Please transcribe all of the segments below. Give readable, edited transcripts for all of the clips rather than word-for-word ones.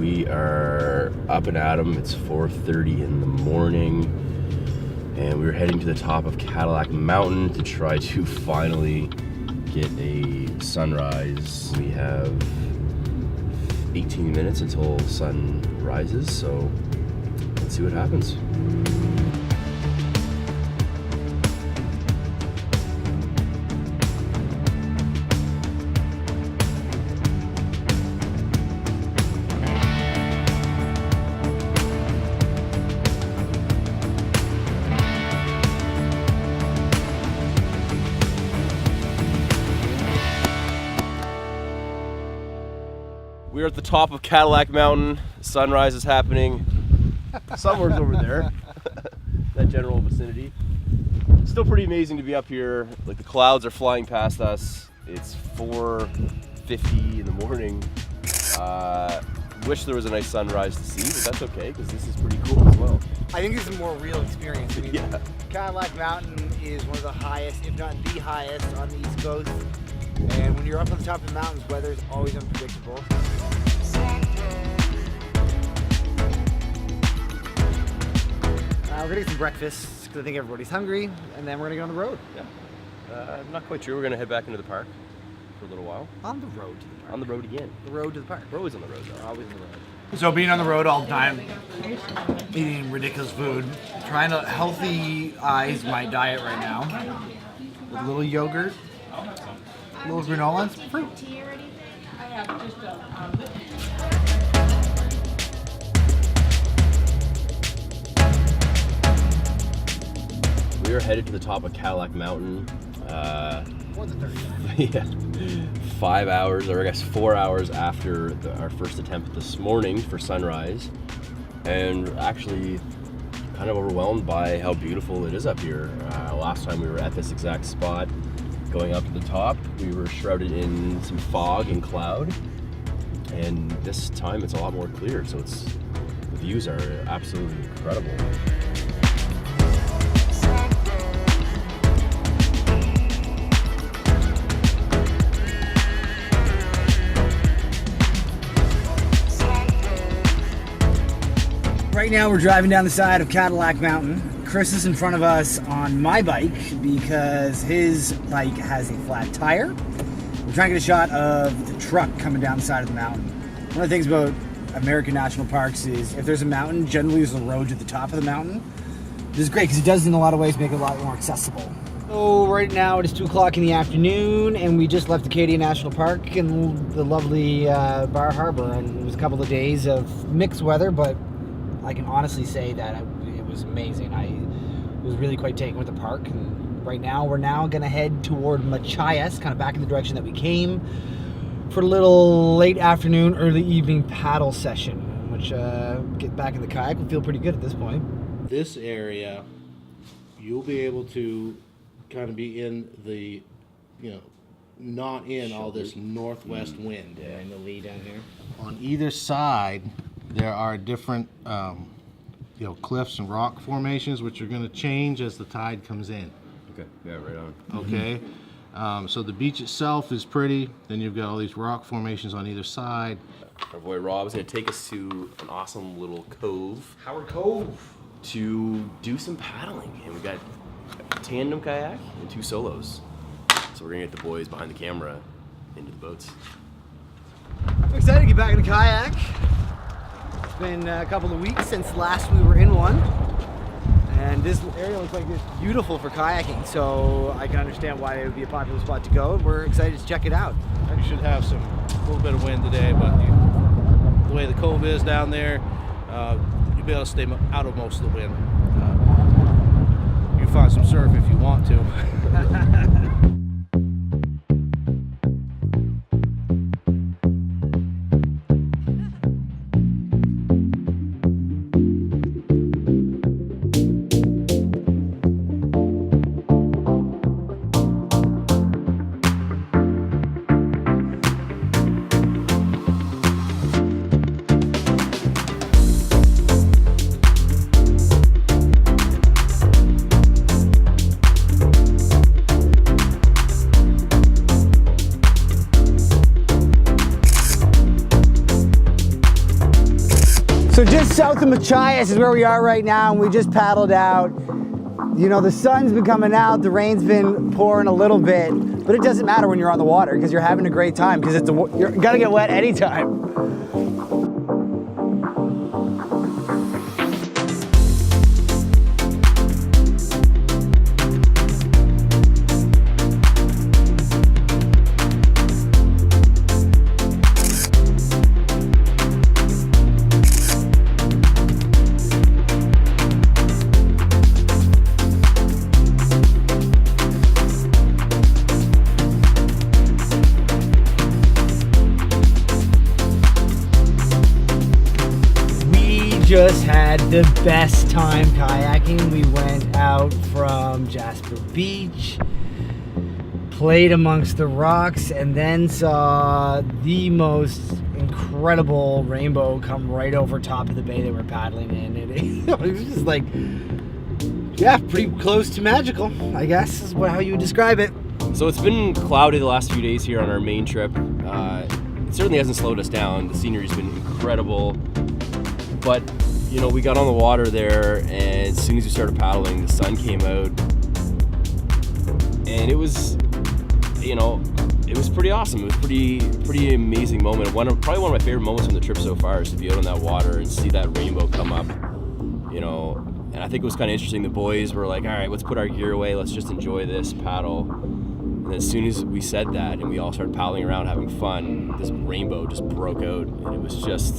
We are up and at 'em. It's 4:30 in the morning, and we're heading to the top of Cadillac Mountain to try to finally get a sunrise. We have 18 minutes until sun rises, so let's see what happens. We're at the top of Cadillac Mountain. Sunrise is happening somewhere over there, that general vicinity. Still pretty amazing to be up here. Like, the clouds are flying past us. It's 4:50 in the morning. Wish there was a nice sunrise to see, but that's okay because this is pretty cool as well. I think this is a more real experience. I mean, Yeah. Cadillac Mountain is one of the highest, if not the highest, on the East Coast. And when you're up on the top of the mountains, weather is always unpredictable. We're gonna get some breakfast because I think everybody's hungry, and then we're gonna go on the road. Yeah. I'm not quite sure. We're gonna head back into the park for a little while. On the road to the park. On the road again. The road to the park. We're always on the road though. Always on the road. So being on the road all the time, eating ridiculous food, trying to healthy-ize my diet right now with a little yogurt, a little granola, and some fruit. Tea or anything? I have just a We are headed to the top of Cadillac Mountain. What's it, 30? Yeah, 5 hours, or I guess 4 hours after our first attempt this morning for sunrise, and actually kind of overwhelmed by how beautiful it is up here. Last time we were at this exact spot, going up to the top, we were shrouded in some fog and cloud, and this time it's a lot more clear, so the views are absolutely incredible. Right now we're driving down the side of Cadillac Mountain. Chris is in front of us on my bike because his bike has a flat tire. We're trying to get a shot of the truck coming down the side of the mountain. One of the things about American national parks is if there's a mountain, generally there's a road to the top of the mountain. This is great because it does in a lot of ways make it a lot more accessible. So right now it is 2 o'clock in the afternoon and we just left the Acadia National Park in the lovely Bar Harbor, and it was a couple of days of mixed weather, but I can honestly say that it was amazing. I was really quite taken with the park, and right now we're going to head toward Machiasport, kind of back in the direction that we came, for a little late afternoon, early evening paddle session, which get back in the kayak will feel pretty good at this point. This area, you'll be able to kind of be in the, not in all this northwest wind. Yeah, in the lead down here. On either side, there are different, cliffs and rock formations, which are going to change as the tide comes in. Okay, yeah, right on. Okay, so the beach itself is pretty. Then you've got all these rock formations on either side. Our boy Rob's gonna take us to an awesome little cove Howard Cove. to do some paddling, and we've got a tandem kayak and 2 solos. So we're gonna get the boys behind the camera into the boats. I'm excited to get back in the kayak. It's been a couple of weeks since last we were in one, and this area looks like it's beautiful for kayaking, so I can understand why it would be a popular spot to go. We're excited to check it out. You should have a little bit of wind today, but the way the cove is down there, you'll be able to stay out of most of the wind. You can find some surf if you want to. So just south of Machias is where we are right now, and we just paddled out. You know, the sun's been coming out, the rain's been pouring a little bit, but it doesn't matter when you're on the water because you're having a great time because you're gonna get wet anytime. Just had the best time kayaking. We went out from Jasper Beach, played amongst the rocks, and then saw the most incredible rainbow come right over top of the bay that we're paddling in. And it was just like, yeah, pretty close to magical, I guess is how you would describe it. So it's been cloudy the last few days here on our main trip. It certainly hasn't slowed us down. The scenery's been incredible. But, you know, we got on the water there, and as soon as we started paddling, the sun came out. And it was, you know, it was pretty awesome. It was pretty amazing moment. Probably one of my favorite moments on the trip so far is to be out on that water and see that rainbow come up, you know. And I think it was kind of interesting. The boys were like, all right, let's put our gear away. Let's just enjoy this paddle. And as soon as we said that and we all started paddling around having fun, this rainbow just broke out. And it was just,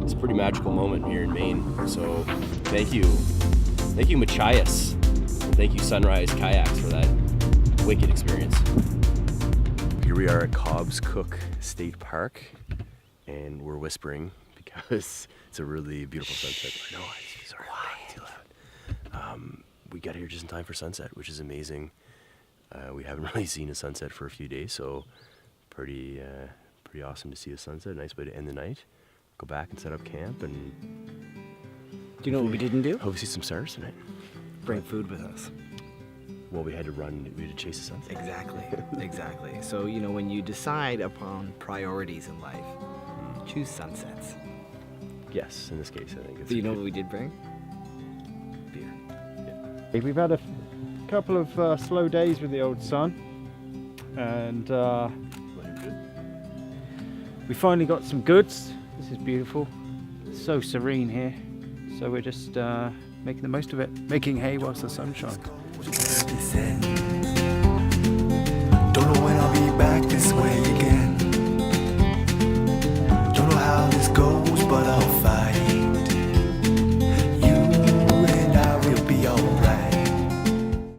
it's a pretty magical moment here in Maine. So thank you Machias. And thank you Sunrise Kayaks for that wicked experience. Here we are at Cobb's Cook State Park, and we're whispering because it's a really beautiful sunset. I know, sorry, I'm too loud. We got here just in time for sunset, which is amazing. We haven't really seen a sunset for a few days, so pretty awesome to see a sunset. Nice way to end the night. Go back and set up camp, and Do you know what we didn't do? hope we see some stars tonight. Bring food with us. Well, we had to chase the sunset. Exactly. So, you know, when you decide upon priorities in life, choose sunsets. Yes, in this case, I think it's. Do you know what we did bring? Beer. We've had a couple of slow days with the old sun, and we finally got some goods. This is beautiful. It's so serene here. So we're just making the most of it, making hay whilst the sun shines. Don't know when I'll be back this way again. Don't know how this goes.